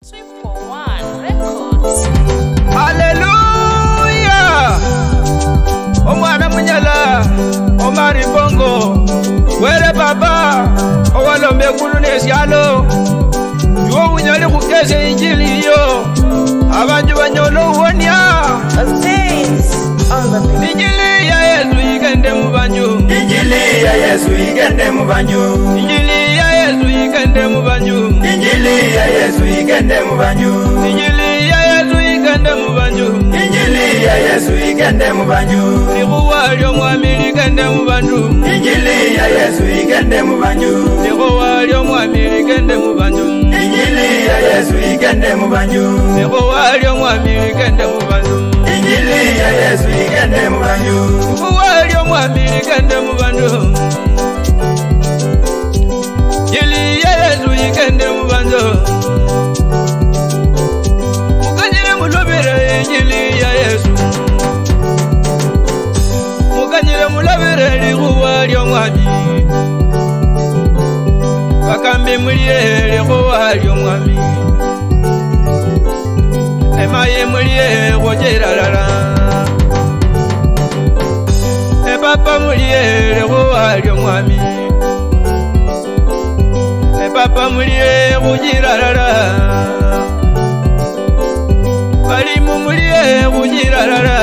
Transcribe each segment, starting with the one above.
341 Records. Hallelujah! Omwana munyala, omari bongo, were baba, owalombe kulu nesyalo. Yuo unyali kukese injili yo, abanju banyolo uwonya. Injili ya Yesu igende mubanju. Injili ya Yesu igende mubanju. Injili ya Yesu igende mubanju. Injili ya Yesu igende mubanju. Injili ya Yesu igende mubanju. Injili ya Yesu igende mubanju. Likuwa lyomwami ligende mubanju. Injili ya Yesu igende mubanju. Likuwa lyomwami ligende mubanju. Injili ya Yesu igende mubanju. Likuwa lyomwami ligende mubanju. Injili ya Yesu igende mubanju. Likuwa lyomwami ligende mubanju. Injili ya Yesu igende mubanju. Mukanyire mulobere injili ya Yesu. Mukanyire mulobere likuwa lyomwami. Bakambi muliye likuwa lyomwami. Emaye muliye wojerarara. Papa muliye likuwa lyomwami. Papa muliye wojirarara. Balimu muliye wojirarara.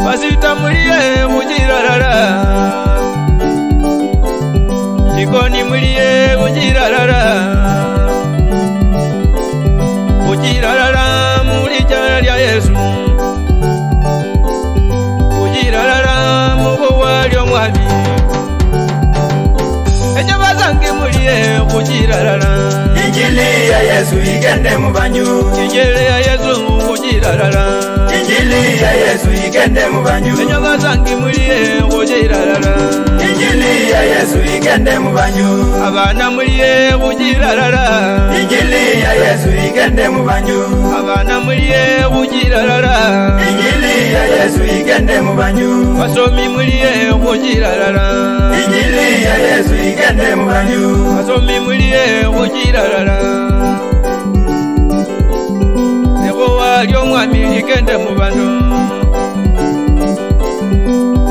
Pasita muliye wojirarara. Jikoni muliye wojirarara. Wojirarara mulijara lya Yesu. Wojirarara mubuwa lyomwami. Ejo bazange muliye wojirarara. Injili ya Yesu igende mubanju. Injili ya Yesu wojirarara. Injili ya Yesu igende mubanju. Ejo bazange muliye wojirarara. Injili ya Yesu igende mubanju. Abana muliye wojirarara. Injili ya Yesu igende mubanju. Abana muliye wojirarara. Injili ya Yesu igende mubanju. Basomi muliye wojirarara. Injili ya Yesu igende mubanju. Basomi muliye wojirarara. Likuwa lyomwami ligende mubandu.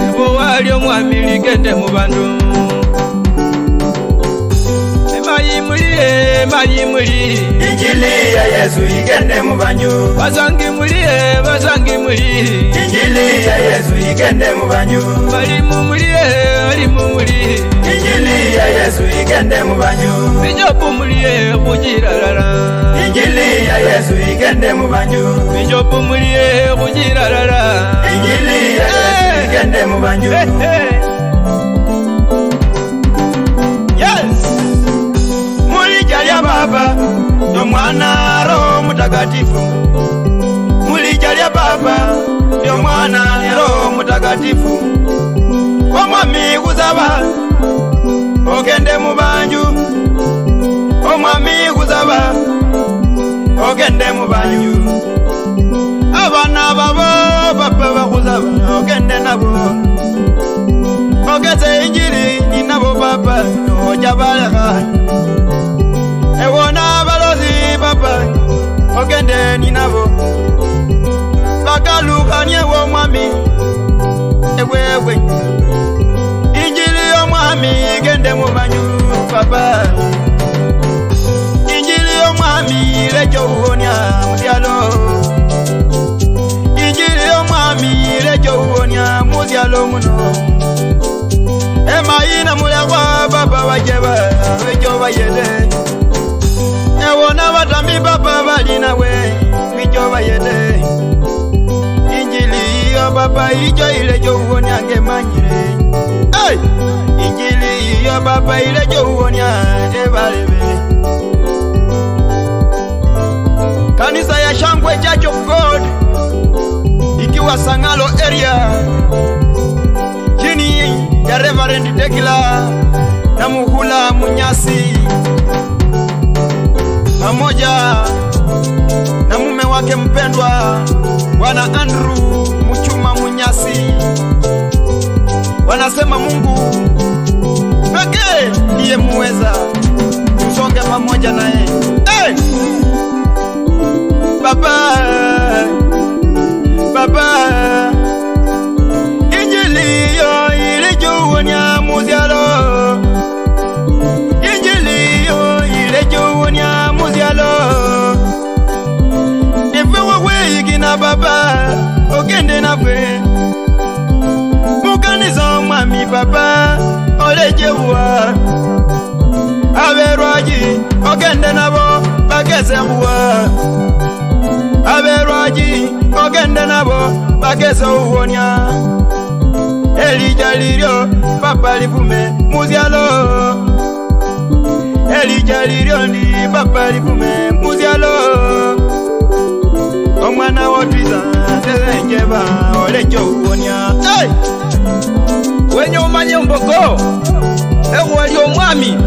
Likuwa lyomwami ligende mubandu. Emayi muliye, emayi muli. Injili ya Yesu igende mubanju. Bazangi muliye, bazangi muli. Injili ya Yesu igende mubanju. Balimu muliye, balimu muli. Injili ya Yesu igende mubanju. Bijopu muliye wojirarara. Injili ya Yesu igende mubanju. Bijopu muliye wojirarara. Injili ya Yesu igende mubanju. Yes! Mulijalia Baba ndo Mwana Roho Mtakatifu. Mulijalia Baba ndo Mwana Roho Mtakatifu. Omwami guzaba ogende mubanju. Omwami guzaba ogende mubanju. Abana babo baba baguzaba ogende nabo. Ogeze injili ni nabo baba ojabalaka. Ewona balozi baba ogende ni nabo. Bakalukanye w'omwami ewewe. Injili y'omwami igende mubanju baba. Injili y'omwami lejo uwonya muzyalo. Injili y'omwami lejo uwonya muzyalo muno. Emayina mulekwa baba bajeba bejo bayede. Ewona batambi baba bali nawe bejo bayede. Injili yo baba ijo ilejo uwonya ngemanyire. Hey! Injili yo baba ilejo uwonya ebalebe. Kanisa ya Shangwe Church of God ikiwa Sangalo area chini ya Reverend Dekila na Muhula Munyasi pamoja na mume wake mpendwa Bwana Andrew Muchuma Munyasi. Wanasema Mungu pekee ndiye muweza. Tusonge tutoke pamoja naye. Hey! Baba, Baba, Injili yo ile juwonya muzialo. Injili yo ile juwonya muzialo. Nifewa weyigina baba, ogende na fe. Mukaniza mwami baba, olejewa. Aberwaji, ogende nabo, bageze huwa. Aberwaji, ogende nabo, bageze uwonya. Elija lirio, papa lifume, muzialo. Elija lirio ndi, papa lifume, muzialo. Omwana wotwiza, tezenjeba, olejo uwonya. Hey! Wenye umanye mboko, ewe wali omwami,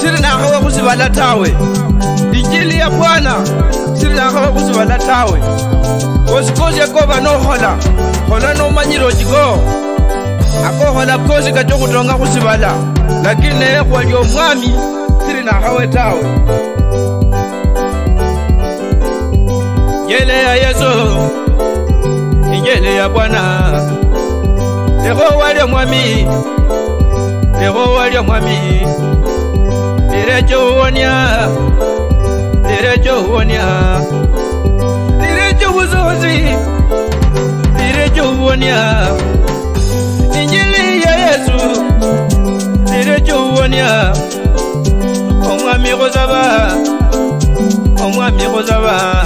siri na hawa kusibala tawe. Injili ya Bwana, siri na hawa kusibala tawe. Kozi yakoba no hola, hola no manyiro jigo. Ako hola kozi kachoku tonga kusibala. Lakini ewe wali omwami, siri na hawa tawe. Injili ya Yesu, Injili ya Bwana. Eho wali omwami, Eho wali omwami. Direjo wonya, direjo wonya, direjo uzozi, direjo wonya. Injili ya Yesu, direjo wonya. Omwami kozaba, omwami kozaba.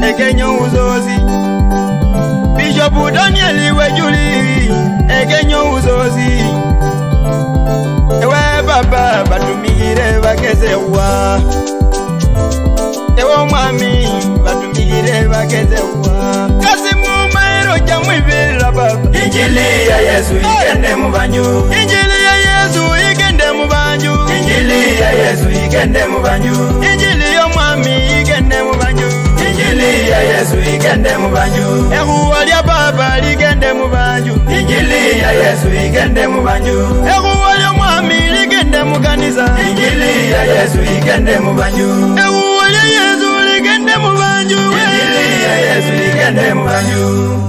Egenyo uzozi Bishop Daniel wejuli Egenyo uzozi Ewe baba batumigire bageze wa Ewe mwami batumigire bageze wa Kasi mumaero jamwibira baba Injili ya Yesu igende mubanyu Injili ya Yesu igende mubanyu Injili ya Yesu igende mubanyu Injili ya mwami igende mubanyu Injili ya Yesu igende mubanyu Ehuwa lya baba ligende mubanyu Injili ya Yesu igende mubanyu Ehuwa lya mwami ligende mukanisa Injili ya Yesu igende mubanyu Ehuwa lya Yesu ligende mubanyu Injili ya Yesu igende mubanyu